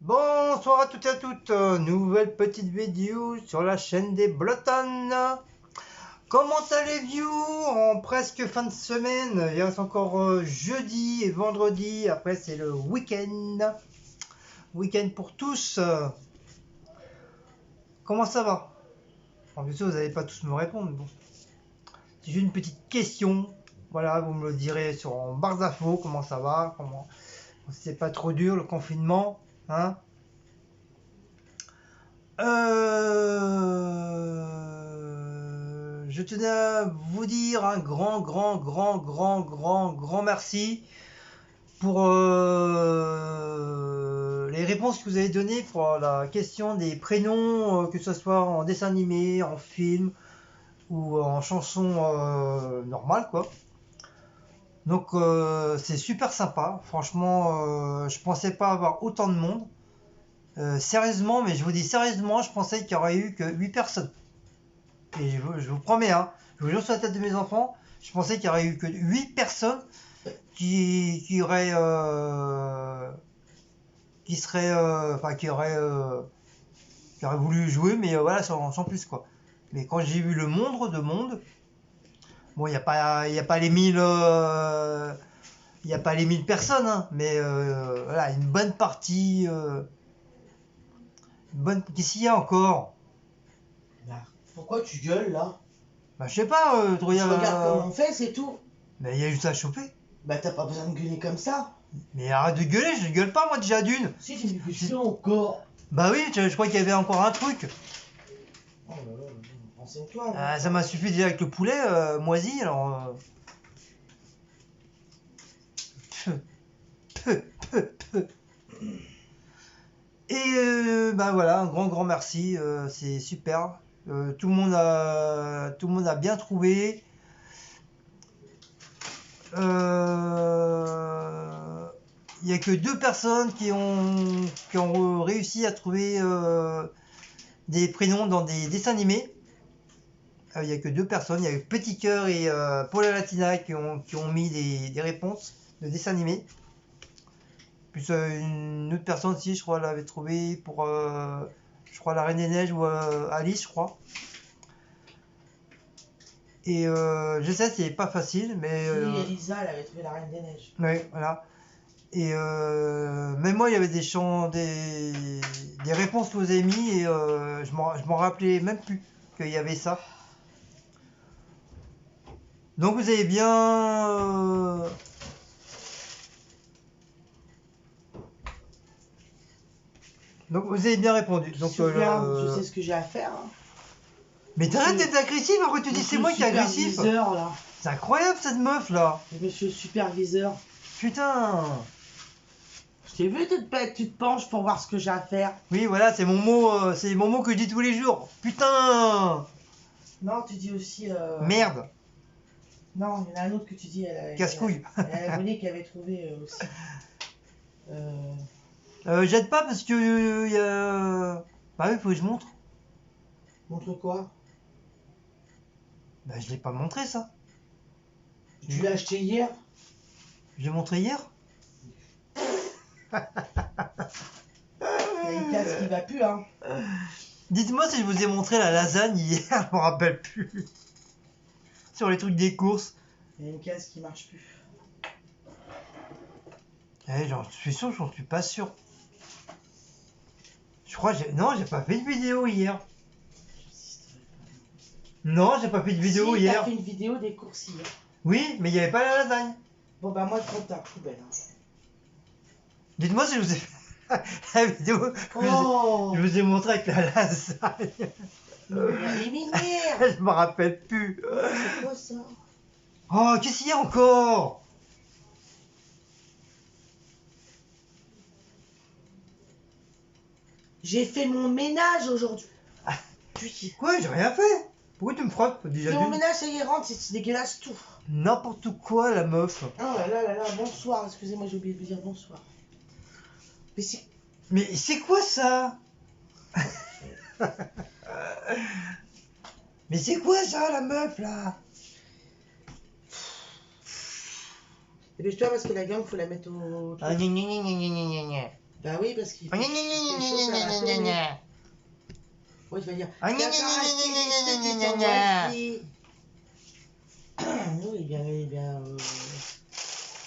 Bonsoir à toutes et à toutes, nouvelle petite vidéo sur la chaîne des Blotonnes. Comment allez-vous en presque fin de semaine? Il reste encore jeudi et vendredi, après c'est le week-end. Week-end pour tous. Comment ça va? Bien sûr, vous n'allez pas tous me répondre, bon. C'est juste une petite question. Voilà, vous me le direz en barre d'infos, comment ça va, comment... C'est pas trop dur le confinement, hein? Je tenais à vous dire un grand merci pour les réponses que vous avez données pour la question des prénoms, que ce soit en dessin animé, en film ou en chanson normale, quoi. Donc c'est super sympa, franchement, je pensais pas avoir autant de monde. Sérieusement, mais je vous dis sérieusement, je pensais qu'il y aurait eu que 8 personnes. Et je vous promets, hein, je vous jure sur la tête de mes enfants, je pensais qu'il y aurait eu que 8 personnes qui auraient voulu jouer, mais voilà, sans plus, quoi. Mais quand j'ai vu le nombre de monde, bon, il n'y a pas les 1000 il n'y a pas les 1000 personnes, hein, mais voilà, une bonne partie. Qu'est-ce qu'il y a encore? Bah, pourquoi tu gueules là? Bah, je sais pas, Tu regardes comment on fait, c'est tout. Mais il y a juste à choper. Bah, t'as pas besoin de gueuler comme ça. Mais arrête de gueuler, je ne gueule pas moi déjà d'une. Si, tu me gueules encore. Bah oui, je crois qu'il y avait encore un truc. Oh là là, renseigne-toi. Ça m'a suffi déjà avec le poulet moisi, alors. Et bah voilà, un grand merci, c'est super. Tout le monde a bien trouvé. Il n'y a que 2 personnes qui ont réussi à trouver des prénoms dans des dessins animés. Il n'y a que 2 personnes, il y a eu Petit Cœur et Paula Latina qui ont mis des réponses de dessins animés. Plus une autre personne aussi, je crois, l'avait trouvé pour, je crois, La Reine des Neiges ou Alice, je crois. Et je sais, c'est pas facile, mais... Si, Elisa, elle avait trouvé La Reine des Neiges. Oui, voilà. Et même moi, il y avait des réponses que vous avez mis et je m'en rappelais même plus qu'il y avait ça. Donc vous avez bien... Donc vous avez bien répondu. Donc, je sais ce que j'ai à faire. Hein. Mais t'arrêtes d'être agressif, après tu dis c'est moi qui est agressif. Là. C'est incroyable cette meuf là. Monsieur le superviseur. Putain. Je t'ai vu, tu te penches pour voir ce que j'ai à faire. Oui, voilà, c'est mon mot que je dis tous les jours. Putain. Non, tu dis aussi... Merde. Non, il y en a un autre que tu dis... Casse-couille. Elle a Monique qui avait trouvé aussi. J'aide pas parce que... Bah oui, faut que je montre. Montre quoi? Bah je l'ai pas montré ça. Tu l'as acheté hier? Je l'ai montré hier. Il y a une case qui va plus, hein. Dites-moi si je vous ai montré la lasagne hier, je me rappelle plus. Sur les trucs des courses. Il y a une case qui marche plus. J'en suis sûr, j'en suis pas sûr. Je crois que non, j'ai pas fait de vidéo hier. Non, j'ai pas fait de vidéo hier. T'as fait une vidéo des courses hier. Oui, mais il n'y avait pas la lasagne. Bon bah moi je prends ta poubelle. Hein. Dites-moi si je vous ai fait la vidéo. Je vous ai montré avec la lasagne. Je me rappelle plus. C'est quoi ça? Oh, qu'est-ce qu'il y a encore? J'ai fait mon ménage aujourd'hui. Quoi? J'ai rien fait. Pourquoi tu me frappes déjà? Mon ménage, ça y est, rentre, c'est dégueulasse tout. N'importe quoi, la meuf. Oh là là, bonsoir. Excusez-moi, j'ai oublié de vous dire bonsoir. Mais c'est quoi ça? Mais c'est quoi ça, la meuf, là? Dépêche-toi parce que la gamme, faut la mettre au... Ah, gna gna gna gna gna gna. Bah oui, parce qu'il fait chaud, ça va tourner. Ouais, tu vas dire, t'as pas acheté les trucs qui sont voici. Oui, bien.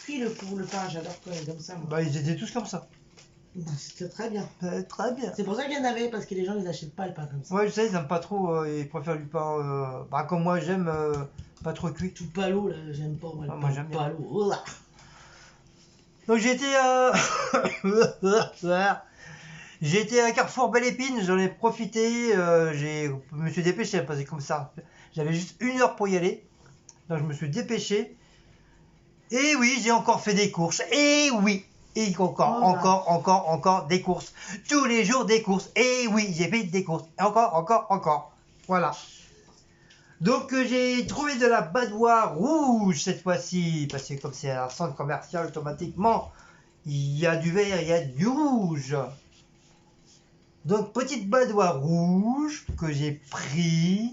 Puis le pain, j'adore quand il est comme ça, moi. Bah, ils étaient tous comme ça. C'était très bien. Très bien. C'est pour ça qu'il y en avait, parce que les gens, ils achètent pas le pain comme ça. Ouais, je sais, ils aiment pas trop, ils préfèrent du pain, bah, comme moi, j'aime pas trop cuit. Tout palo, là, j'aime pas, moi, le moi, pain j'aime bien. palo. Ouah. Donc, j'ai été à Carrefour Belle Épine, j'en ai profité, je me suis dépêché, parce que comme ça, j'avais juste 1 heure pour y aller. Donc, je me suis dépêché. Et oui, j'ai encore fait des courses. Et oui, et encore des courses. Tous les jours des courses. Et oui, j'ai fait des courses. Encore. Voilà. Donc j'ai trouvé de la badoie rouge cette fois-ci. Parce que comme c'est un centre commercial, automatiquement, il y a du vert, il y a du rouge. Donc petite badoie rouge que j'ai pris.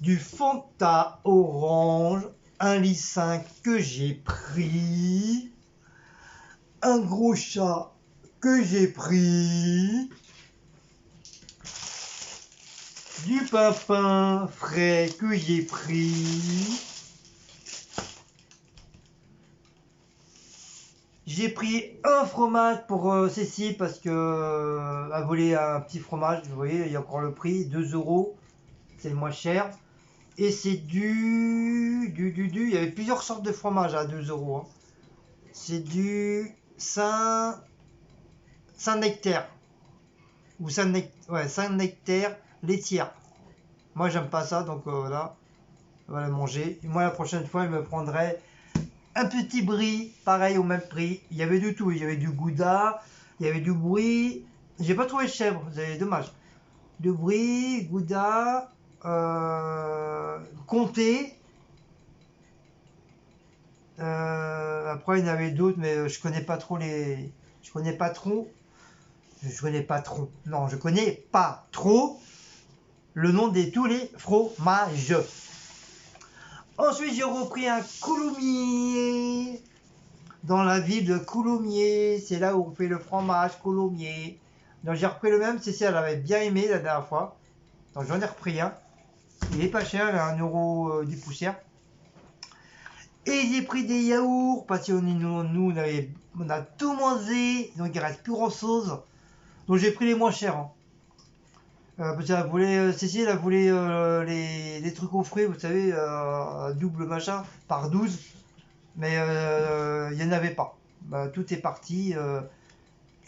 Du Fanta orange. 1,5 litre que j'ai pris. Un gros chat que j'ai pris. Du papin frais que j'ai pris. J'ai pris un fromage pour Cécile parce que elle voulait un petit fromage. Vous voyez, il y a encore le prix, 2 €. C'est le moins cher. Et c'est il y avait plusieurs sortes de fromage à 2 €. Hein. C'est du Saint-Nectaire. Ou Saint-Nectaire laitière. Moi, j'aime pas ça, donc voilà. On va la manger. Et moi, la prochaine fois, je me prendrai un petit brie, pareil au même prix. Il y avait de tout. Il y avait du gouda, il y avait du brie. J'ai pas trouvé de chèvre, c'est dommage. Du brie, gouda, comté. Après, il y en avait d'autres, mais je connais pas trop les. Je connais pas trop. Non, je connais pas trop le nom de tous les fromages. Ensuite, j'ai repris un Coulommiers dans la ville de Coulommiers. C'est là où on fait le fromage Coulommiers. Donc, j'ai repris le même. Cécile, elle avait bien aimé la dernière fois. Donc, j'en ai repris un. Il est pas cher, il est à 1 € du poussière. Et j'ai pris des yaourts parce que nous, on a tout mangé. Donc, il reste plus grand chose. Donc, j'ai pris les moins chers. Hein. Parce qu'elle voulait, Cécile, elle voulait les trucs au frais, vous savez, double machin, par 12. Mais il n'y en avait pas. Bah, tout est parti.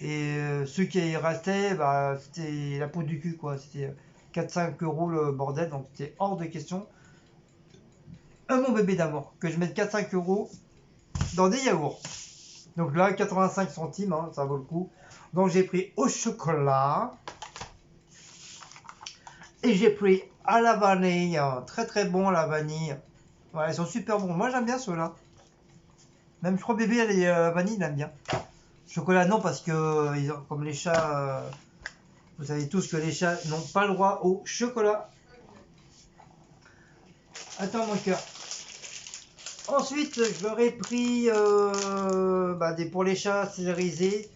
Et ceux qui restaient, bah, c'était la peau du cul, quoi. C'était 4-5 € le bordel, donc c'était hors de question. Mon bébé d'amour, que je mette 4-5 € dans des yaourts. Donc là, 85 centimes, hein, ça vaut le coup. Donc j'ai pris au chocolat. Et j'ai pris à la vanille. Très très bon la vanille. Voilà, ils sont super bons. Moi j'aime bien ceux-là. Même je crois bébé, la vanille, il aime bien. Chocolat non, parce que comme les chats, vous savez tous que les chats n'ont pas le droit au chocolat. Attends mon cœur. Ensuite, je leur ai pris pour les chats césarisés,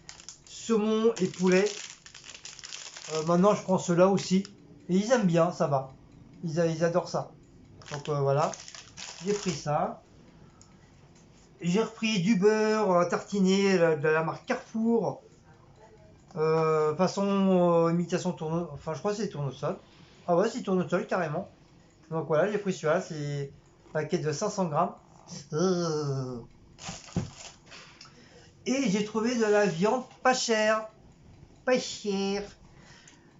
saumon et poulet. Maintenant, je prends ceux-là aussi. Et ils aiment bien, ça va. Ils adorent ça. Donc voilà. J'ai pris ça. J'ai repris du beurre tartiné de la marque Carrefour. Façon imitation tournesol. Enfin, je crois que c'est tournesol. Ah ouais, c'est tournesol carrément. Donc voilà, j'ai pris celui-là. C'est un paquet de 500 grammes. Et j'ai trouvé de la viande pas chère. Pas chère.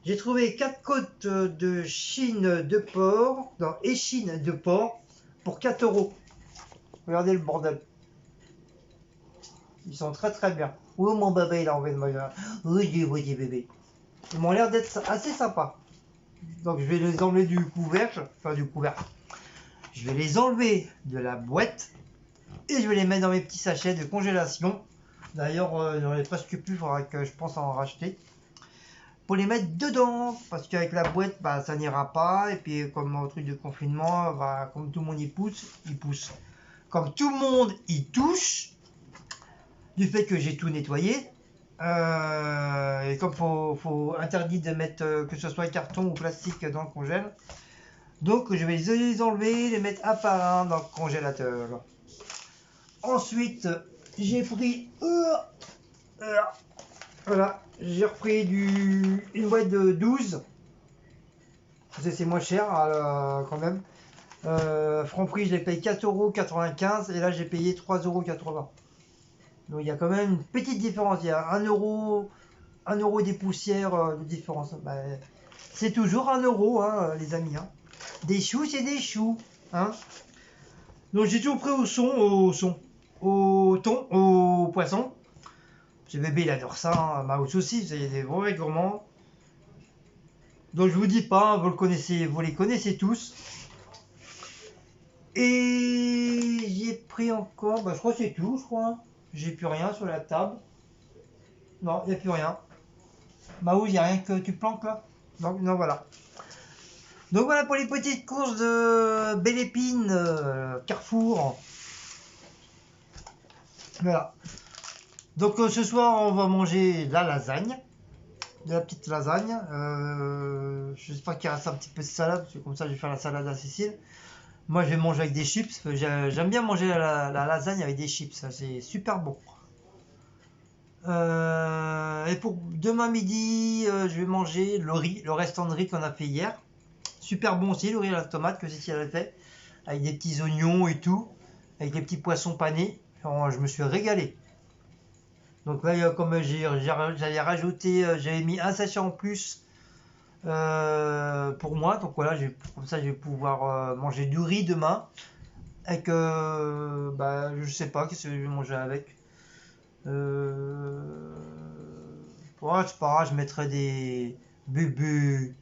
J'ai trouvé 4 côtes de chine de porc. Non, échine de porc pour 4 €. Regardez le bordel. Ils sont très très bien. Oui, mon bébé, il a envie de manger. Oui, bébé. Ils m'ont l'air d'être assez sympas. Donc je vais les enlever du couvercle. Enfin, du couvercle. Je vais les enlever de la boîte. Et je vais les mettre dans mes petits sachets de congélation. D'ailleurs, il n'en est presque plus. Il faudra que je pense en racheter. Pour les mettre dedans. Parce qu'avec la boîte, bah, ça n'ira pas. Et puis, comme au truc de confinement, bah, comme tout le monde y pousse, il pousse. Comme tout le monde y touche. Du fait que j'ai tout nettoyé, Et comme faut interdit de mettre que ce soit carton ou plastique dans le congèle, donc je vais les enlever, les mettre un par un dans le congélateur. Ensuite, j'ai pris voilà, j'ai repris une boîte de 12. C'est moins cher quand même. Franprix, je l'ai payé 4,95 € et là j'ai payé 3,80 €. Donc il y a quand même une petite différence. Il y a 1 € des poussières de différence. Bah, c'est toujours 1 € hein, les amis. Hein. Des choux, c'est des choux. Hein. Donc j'ai toujours pris au thon, au poisson. Ce bébé il adore ça, hein. Maus aussi, c'est des vrais gourmands. Donc je vous dis pas, vous les connaissez tous. Et j'ai pris encore, bah, je crois que c'est tout, je crois. J'ai plus rien sur la table. Non, il n'y a plus rien. Maou, il n'y a rien que tu planques là. Donc, non, voilà. Donc voilà pour les petites courses de Belle Épine, Carrefour. Voilà. Donc ce soir, on va manger la lasagne. De la petite lasagne. J'espère qu'il reste un petit peu de salade, parce que comme ça, je vais faire la salade à Cécile. Moi, je vais manger avec des chips. J'aime bien manger la lasagne avec des chips. C'est super bon. Et pour demain midi, je vais manger le riz, le restant de riz qu'on a fait hier. Super bon aussi, le riz à la tomate que Cécile avait fait. Avec des petits oignons et tout. Avec des petits poissons panés. Alors, je me suis régalé. Donc là, comme j'avais rajouté, j'avais mis un sachet en plus pour moi. Donc voilà, comme ça je vais pouvoir manger du riz demain. Avec, bah, je sais pas qu'est-ce que je vais manger avec. Ouais, c'est pas grave, je mettrai des bébés.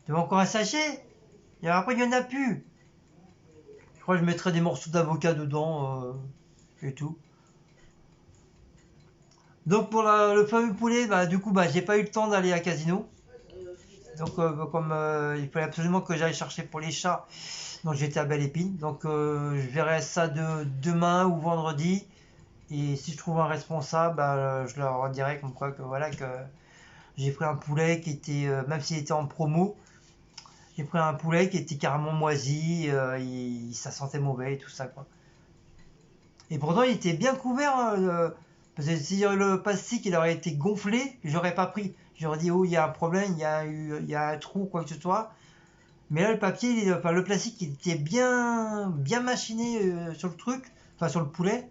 Tu veux encore un sachet? Et après, il n'y en a plus. Je crois que je mettrai des morceaux d'avocat dedans et tout. Donc pour le fameux poulet, bah, du coup, bah, j'ai pas eu le temps d'aller à Casino. Donc comme il fallait absolument que j'aille chercher pour les chats, donc j'étais à Belle Épine. Donc je verrai ça demain ou vendredi. Et si je trouve un responsable, bah, je leur dirai comme quoi que voilà que j'ai pris un poulet qui était, même s'il était en promo, j'ai pris un poulet qui était carrément moisi, ça sentait mauvais et tout ça quoi. Et pourtant il était bien couvert, hein, parce que si le plastique il aurait été gonflé, j'aurais pas pris. J'aurais dit oh il y a un problème, il y a un trou quoi que ce soit. Mais là le papier, enfin le plastique il était bien machiné sur le truc, enfin sur le poulet.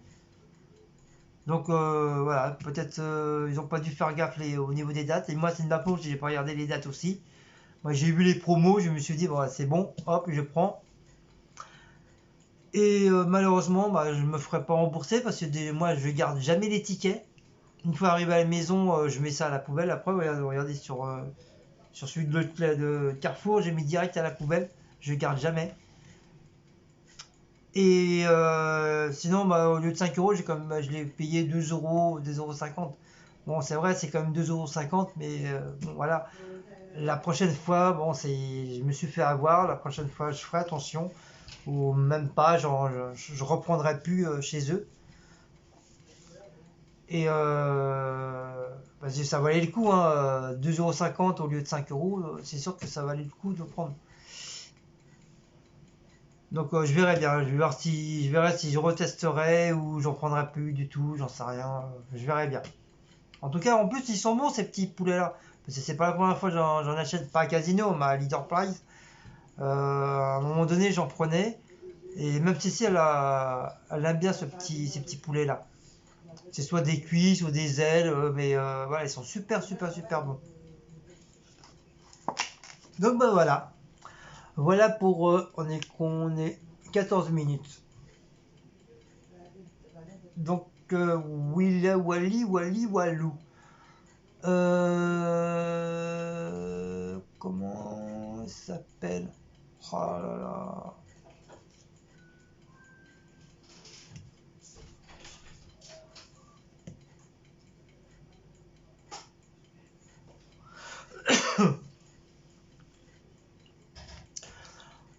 Donc voilà, peut-être ils n'ont pas dû faire gaffe au niveau des dates. Et moi c'est de ma faute, j'ai pas regardé les dates aussi. Moi j'ai vu les promos, je me suis dit bon c'est bon, hop je prends. Et malheureusement bah, je me ferai pas rembourser parce que moi je garde jamais les tickets. Une fois arrivé à la maison, je mets ça à la poubelle. Après regardez sur celui de Carrefour, j'ai mis direct à la poubelle. Je garde jamais. Et sinon, bah, au lieu de 5 euros, je l'ai payé 2 euros, 2,50 €. Bon, c'est vrai, c'est quand même 2,50 €, mais bon, voilà. La prochaine fois, bon, je me suis fait avoir. La prochaine fois, je ferai attention. Ou même pas, genre, je reprendrai plus chez eux. Et bah, ça valait le coup, hein, 2,50 € au lieu de 5 euros. C'est sûr que ça valait le coup de prendre. Donc je verrai bien, je verrai si je retesterai ou j'en prendrai plus du tout, j'en sais rien, je verrai bien. En tout cas, en plus ils sont bons ces petits poulets là, parce que c'est pas la première fois que j'en achète, pas à Casino, mais à Leader Price. À un moment donné j'en prenais, et même si elle aime bien ces petits poulets là. C'est soit des cuisses ou des ailes, mais voilà, ils sont super bons. Donc bah voilà. Voilà pour on est 14 minutes. Donc Wally Walou. Comment ça s'appelle? Oh là là.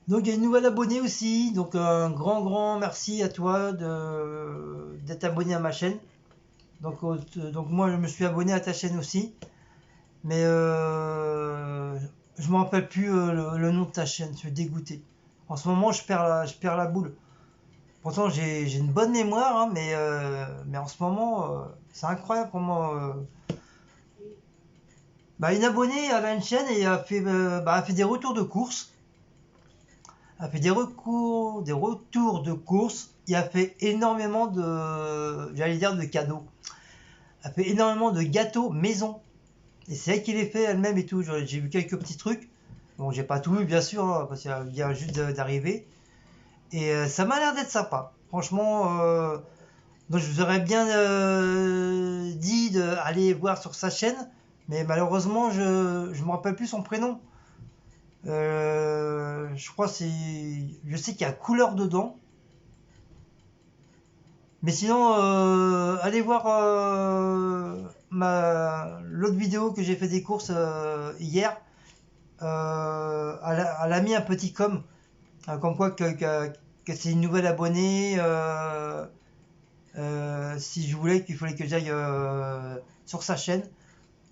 Donc il y a une nouvelle abonnée aussi, donc un grand merci à toi d'être abonné à ma chaîne. Donc moi, je me suis abonné à ta chaîne aussi. Mais je me rappelle plus le nom de ta chaîne. Je suis dégoûté. En ce moment, je perds la boule. Pourtant, j'ai une bonne mémoire, hein, mais en ce moment, c'est incroyable comment. Une abonnée avait une chaîne et a fait des retours de course. A fait des retours de course. Il a fait énormément j'allais dire de cadeaux. A fait énormément de gâteaux maison. Et c'est elle qui les fait elle-même et tout. J'ai vu quelques petits trucs. Bon, j'ai pas tout vu, bien sûr, hein, parce qu'il vient juste d'arriver. Et ça m'a l'air d'être sympa. Franchement, donc je vous aurais bien dit d'aller voir sur sa chaîne. Mais malheureusement, je me rappelle plus son prénom. Je crois je sais qu'il y a couleur dedans. Mais sinon, allez voir l'autre vidéo que j'ai fait des courses hier. Elle a mis un petit comme quoi que c'est une nouvelle abonnée. Si je voulais qu'il fallait que j'aille sur sa chaîne.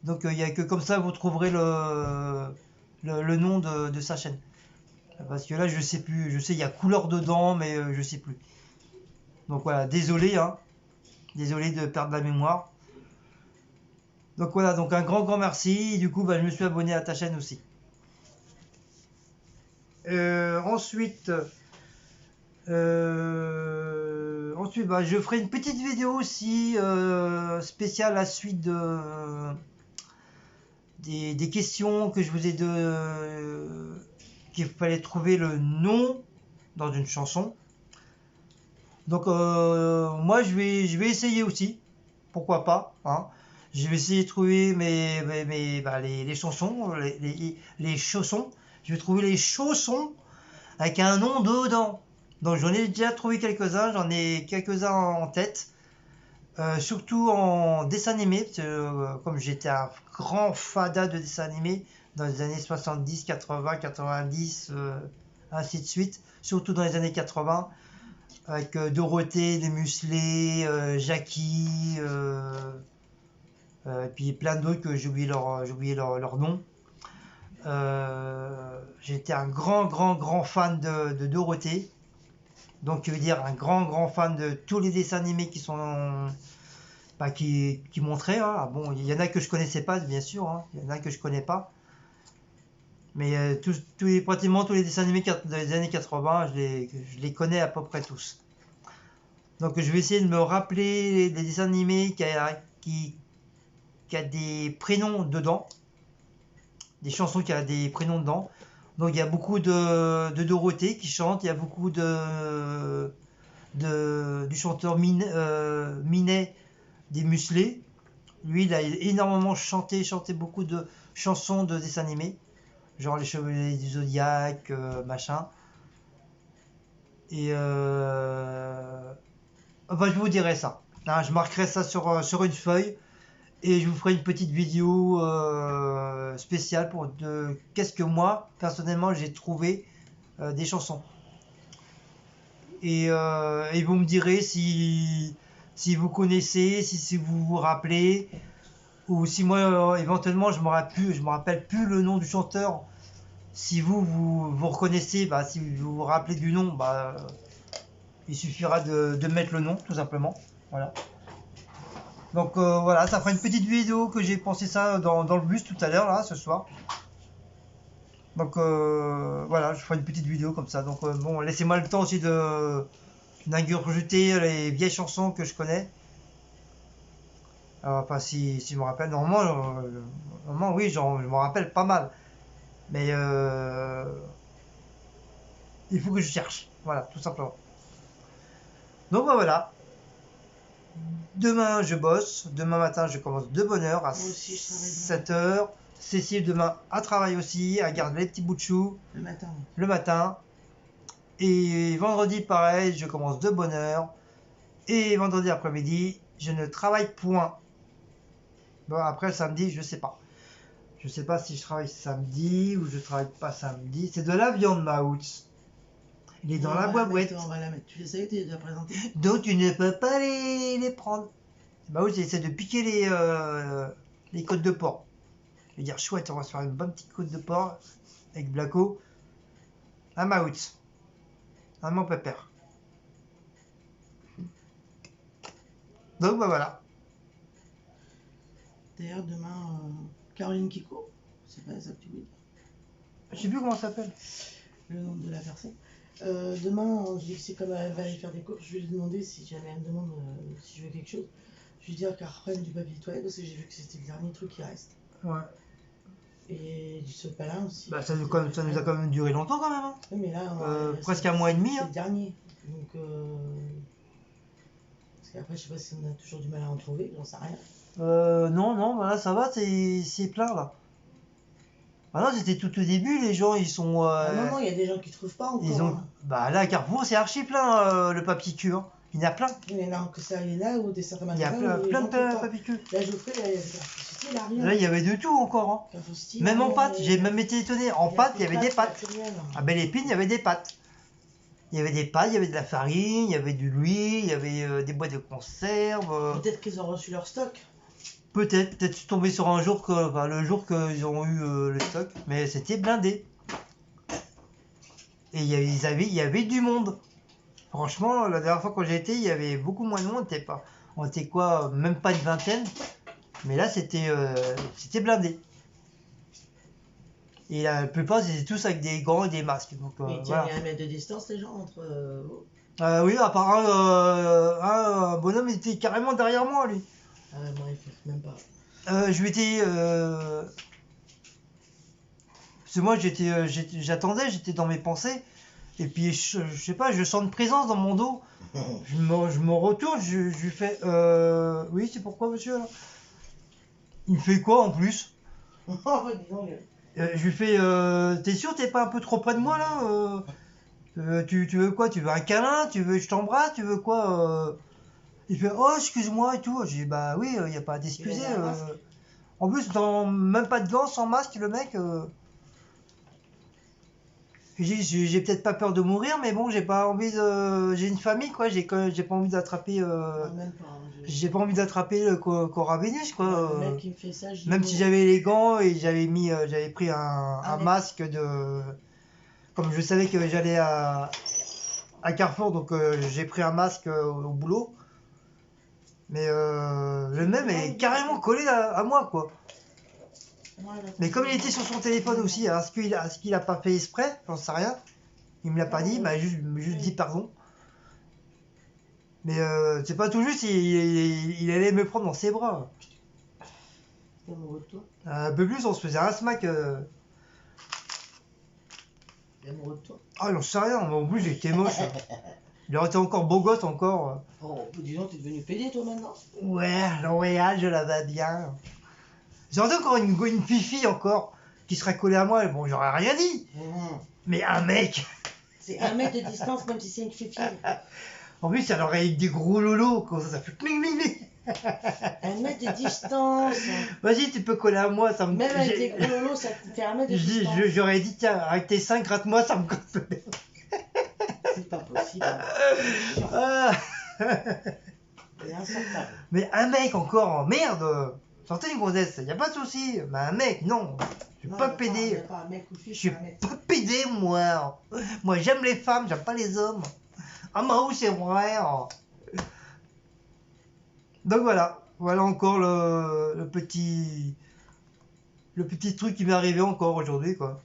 Donc il n'y a que comme ça vous trouverez le nom de sa chaîne. Parce que là je sais plus, je sais il y a couleur dedans mais je sais plus. Donc voilà, désolé hein. Désolé de perdre la mémoire. Donc voilà, donc un grand merci. Et du coup je me suis abonné à ta chaîne aussi. Ensuite, je ferai une petite vidéo aussi spéciale à la suite des questions que je vous ai qu'il fallait trouver le nom dans une chanson. Donc moi je vais essayer aussi, pourquoi pas, hein. Je vais essayer de trouver les chansons, les chaussons. Je vais trouver les chaussons avec un nom dedans. Donc j'en ai déjà trouvé quelques-uns, j'en ai quelques-uns en tête. Surtout en dessin animé, parce que, comme j'étais un grand fada de dessin animé dans les années 70, 80, 90, ainsi de suite. Surtout dans les années 80, avec Dorothée, les Musclés, Jackie, et puis plein d'autres que j'ai oublié leur nom. J'étais un grand fan de Dorothée. Donc, je veux dire un grand fan de tous les dessins animés qui sont qui montraient. Hein. Ah bon, il y en a que je connaissais pas, bien sûr. Hein. Il y en a que je connais pas. Mais pratiquement tous les dessins animés des années 80, je les connais à peu près tous. Donc, je vais essayer de me rappeler les dessins animés qui a des prénoms dedans. Des chansons qui a des prénoms dedans. Donc il y a beaucoup de Dorothée qui chante, il y a beaucoup du chanteur Minet des Musclés. Lui, il a énormément chanté beaucoup de chansons de dessins animés, genre Les Chevaliers du Zodiaque, machin. Et je vous dirai ça. Hein, je marquerai ça sur une feuille. Et je vous ferai une petite vidéo spéciale qu'est-ce que moi, personnellement, j'ai trouvé des chansons. Et vous me direz si vous connaissez, si vous vous rappelez, ou si moi, éventuellement, je me rappelle plus le nom du chanteur. Si vous reconnaissez, si vous vous rappelez du nom, il suffira de mettre le nom, tout simplement. Voilà. Donc voilà, ça fera une petite vidéo que j'ai pensé ça dans le bus tout à l'heure, là, ce soir. Donc voilà, je ferai une petite vidéo comme ça. Donc bon, laissez-moi le temps aussi d'ingurgiter les vieilles chansons que je connais. Enfin, si je me rappelle, normalement oui, je me rappelle pas mal. Mais il faut que je cherche. Voilà, tout simplement. Donc voilà. Demain, je bosse. Demain matin, je commence de bonne heure à 7h. Cécile, demain, à travail aussi. Elle garde les petits bouts de chou. Le matin. Et vendredi, pareil, je commence de bonne heure. Et vendredi après-midi, je ne travaille point. Bon, après, samedi, je sais pas. Je sais pas si je travaille samedi ou je travaille pas samedi. C'est de la viande, Maouts. Il est dans la boîte. On va la mettre. Tu les as déjà présentés. Donc tu ne peux pas les prendre. Maout il essaie de piquer les côtes de porc. Je vais dire chouette, on va se faire une bonne petite côte de porc avec Blacko. Un Maout. Un mon pépère. Donc bah voilà. D'ailleurs, demain, Caroline Kiko, c'est pas ça que tu veux dire. Je sais plus comment ça s'appelle. Le nom de la personne. Demain, je dis que c'est comme elle va aller faire des courses, je vais lui demander si jamais elle me demande si je veux quelque chose. Je vais lui dire qu'elle reprenne du papier toilette parce que j'ai vu que c'était le dernier truc qui reste. Ouais. Et du sopalin aussi. Bah ça nous a quand même duré longtemps quand même. Hein. Oui, mais là, presque un mois et demi. C'est hein. le dernier. Donc, parce qu'après, je sais pas si on a toujours du mal à en trouver, j'en sais rien. Non, bah là ça va, c'est plein là. Ah non, c'était tout au début, les gens ils sont. Non, il y a des gens qui trouvent pas encore. Ils ont... Bah là à Carrefour c'est archi plein le papier cul. Hein. Il y en a plein. Mais non, que ça est là ou des certains Il y a plein de papier cul. Là, Geoffrey, il a rien. Là il y avait de tout encore. Hein. Même en pâte, j'ai même été étonné. En pâte, il y avait des pâtes. À Belle Épine, il y avait des pâtes. Il y avait des pâtes, il y avait de la farine, il y avait du louis, il y avait des boîtes de conserve. Peut-être qu'ils ont reçu leur stock. Peut-être je suis tombé sur un jour le jour qu'ils ont eu le stock, mais c'était blindé. Et il y avait du monde. Franchement, la dernière fois quand j'ai été, il y avait beaucoup moins de monde. On était quoi, même pas une vingtaine. Mais là, c'était blindé. Et la plupart, ils étaient tous avec des gants et des masques. Donc, mais il y a 1 mètre de distance, les gens, entre vous. Oui, à part un bonhomme, il était carrément derrière moi, lui. Ah ouais, moi, il fait même pas. Je m'étais... Parce que moi, j'attendais, j'étais dans mes pensées. Et puis, je sais pas, je sens une présence dans mon dos. Je me retourne, je lui fais... Oui, c'est pourquoi, monsieur là il me fait quoi, en plus je lui fais... T'es sûr, t'es pas un peu trop près de moi, là tu veux quoi? Tu veux un câlin? Tu veux que je t'embrasse? Tu veux quoi Il fait oh excuse-moi et tout. J'ai dit bah oui, y a pas à t'excuser. En plus même pas de gants, sans masque le mec. J'ai peut-être pas peur de mourir, mais bon j'ai pas envie de. J'ai une famille quoi. J'ai pas envie d'attraper. J'ai pas envie d'attraper le coronavirus quoi. Le mec qui me fait ça, même si j'avais les gants et j'avais pris un masque de. Comme je savais que j'allais à Carrefour, donc j'ai pris un masque au boulot. Mais le même est carrément collé à moi, quoi. Mais comme il était sur son téléphone aussi, est-ce qu'il a pas fait exprès? J'en sais rien. Il me l'a pas dit, il m'a juste dit pardon. Mais c'est pas tout juste, il allait me prendre dans ses bras. T'es amoureux de toi? Un peu plus, on se faisait un smack. T'es amoureux de toi? Ah, j'en sais rien, mais en plus j'étais moche. Il aurait été encore beau gosse encore. Oh, dis donc, t'es devenu pédé toi maintenant? Ouais, L'Oréal, je la vais bien. J'aurais encore une fifi encore qui serait collée à moi. Bon, j'aurais rien dit. Mais un mec. C'est 1 mètre de distance, même si c'est une fifi. En plus, elle aurait eu des gros lolos, comme ça fait pling pling pling. 1 mètre de distance. Vas-y, tu peux coller à moi, ça me. Même avec des gros lolos, ça te fait 1 mètre de distance. J'aurais dit, tiens, avec tes seins, gratte-moi, ça me casse. C'est pas possible. C'est insortable. Mais un mec encore, merde. Sortez une grossesse, y a pas de souci. Mais un mec, non. Je suis pas pédé. Je suis pas pédé, moi. Moi, j'aime les femmes, j'aime pas les hommes. Ah, moi, c'est vrai. Donc voilà. Voilà encore le petit truc qui m'est arrivé encore aujourd'hui, quoi.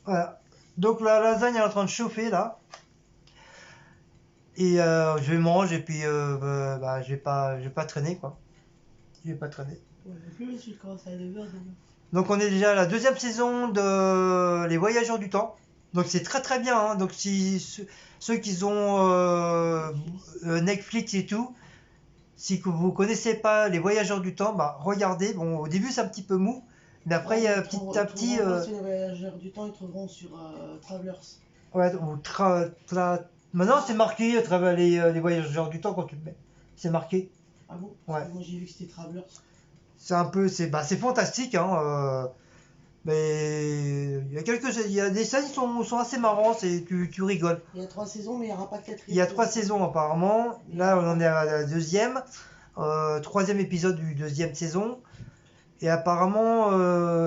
Voilà. Donc la lasagne est en train de chauffer, là. Et je vais manger et puis je vais pas traîner quoi. Je vais pas traîner. Donc on est déjà à la 2e saison de Les Voyageurs du Temps. Donc c'est très très bien. Hein. Donc si ceux qui ont Netflix et tout, si vous connaissez pas Les Voyageurs du Temps, bah regardez. Bon au début c'est un petit peu mou, mais après petit à petit. Les Voyageurs du Temps ils trouveront sur Travelers. Ouais ou maintenant c'est marqué les Voyageurs du Temps quand tu le mets. C'est marqué. Ah bon? Ouais. Moi j'ai vu que c'était Travelers. C'est un peu, c'est fantastique, hein. Mais il y a des scènes qui sont assez marrantes, tu rigoles. Il y a 3 saisons, mais il n'y aura pas de Il quatrième. y a 3 saisons apparemment. Là, on en est à la deuxième. Troisième épisode du deuxième saison. Et apparemment,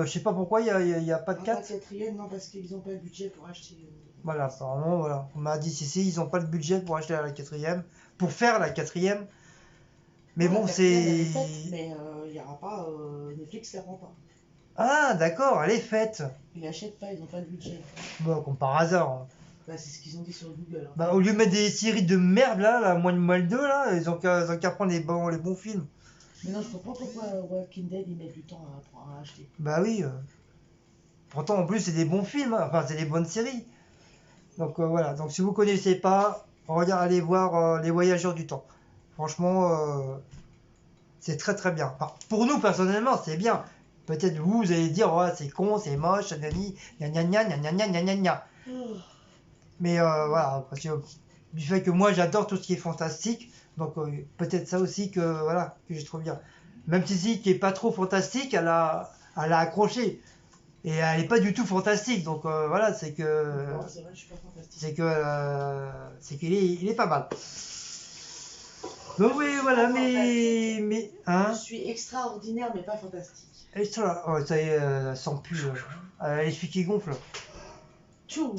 je sais pas pourquoi, il y a pas de Pas de 4. quatrième, non, parce qu'ils n'ont pas le budget pour acheter. Voilà, apparemment, voilà. On m'a dit, si, ils n'ont pas le budget pour acheter la quatrième. Pour faire la quatrième. Mais Non, bon, la quatrième, elle est c'est... faite, mais il n'y aura pas. Netflix ne la rend pas. Ah, d'accord, elle est faite. Ils l'achètent pas, ils n'ont pas le budget. Bon, comme par hasard, hein. Bah, c'est ce qu'ils ont dit sur Google. Hein. Bah, au lieu de mettre des séries de merde, là, moins de 2, là, ils ont qu'à prendre les bons films. Mais non, je comprends pourquoi Walking Dead, ils mettent du temps à acheter. Bah oui. Pourtant, en plus, c'est des bons films, hein. Enfin, c'est des bonnes séries. Donc voilà, donc si vous connaissez pas, allez voir Les Voyageurs du Temps. Franchement, c'est très très bien. Enfin, pour nous, personnellement, c'est bien. Peut-être vous allez dire, ouais, c'est con, c'est moche, gna gna gna gna gna gna gna gna gna. Mais voilà, parce que du fait que moi j'adore tout ce qui est fantastique, donc peut-être ça aussi que voilà que je trouve bien. Même si qui est pas trop fantastique, elle a accroché et elle est pas du tout fantastique, donc voilà, c'est que Non, c'est vrai, je suis pas fantastique. c'est qu'il est il est pas mal. Donc oui, voilà, mais hein. Je suis extraordinaire, mais pas fantastique. Et ça, oh, ça y est, elle sent plus. Les celui qui gonfle. Tchou.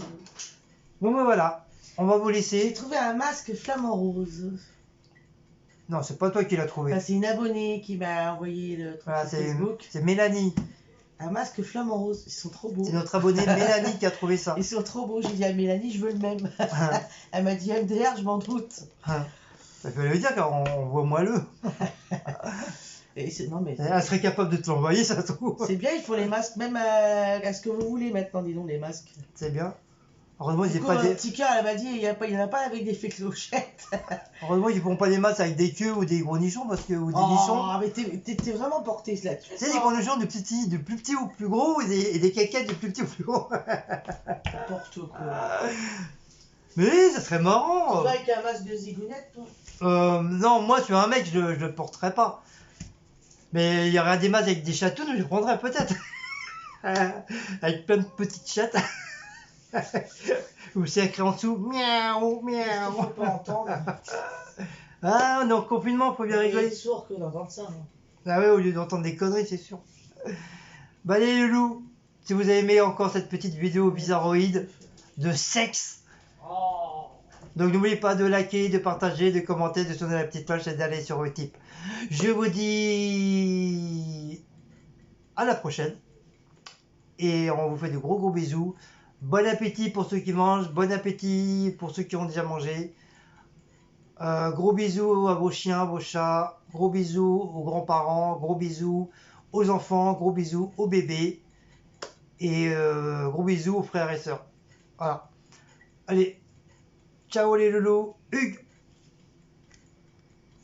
Bon ben voilà, on va vous J'ai laisser. trouvé un masque flamant rose. Non, c'est pas toi qui l'as trouvé. Bah, c'est une abonnée qui m'a envoyé le truc Voilà, sur Facebook. c'est Mélanie. Un masque flamant rose, ils sont trop beaux. C'est notre abonnée Mélanie qui a trouvé ça. Ils sont trop beaux, j'ai dit à Mélanie, je veux le même. Elle m'a dit MDR, je m'en doute. Ça peut lui dire qu'on voit moins le. Et non, mais Elle serait capable de te l'envoyer, ça se trouve. c'est bien, il faut les masques, même à ce que vous voulez maintenant, dis donc, les masques. C'est bien. Heureusement, ils Du n'ont coup, pas des... petit cœur, elle m'a dit, il n'y en a pas avec des fées clochettes. Heureusement, ils font pas des masses avec des queues ou des gros nichons, parce que ou des nichons. Oh, mais t'es vraiment porté là-dessus. Tu sais, des gros nichons de plus petits ou plus gros, et des caquettes de plus petits ou plus gros. N'importe quoi. Mais ça serait Tu marrant. vas avec un masque de zigounette, toi? Non, moi, je suis un mec, je le porterais pas. Mais il y aurait des masses avec des chatounes, je le prendrais peut-être. Avec plein de petites chattes. Ou c'est écrit en dessous, miaou, Qu'est-ce qu'il faut miaou. pas entendre? Ah, on est en confinement, faut bien Il est rigoler. sourd que d'entendre ça. Hein. Ah ouais, au lieu d'entendre des conneries, c'est sûr. Bah allez les loulous, si vous avez aimé encore cette petite vidéo bizarroïde de sexe, Oh. donc n'oubliez pas de liker, de partager, de commenter, de sonner la petite cloche et d'aller sur Utip. Je vous dis à la prochaine et on vous fait de gros bisous. Bon appétit pour ceux qui mangent, bon appétit pour ceux qui ont déjà mangé. Gros bisous à vos chiens, vos chats, gros bisous aux grands-parents, gros bisous aux enfants, gros bisous aux bébés et gros bisous aux frères et sœurs. Voilà. Allez, ciao les loulous, Hugues.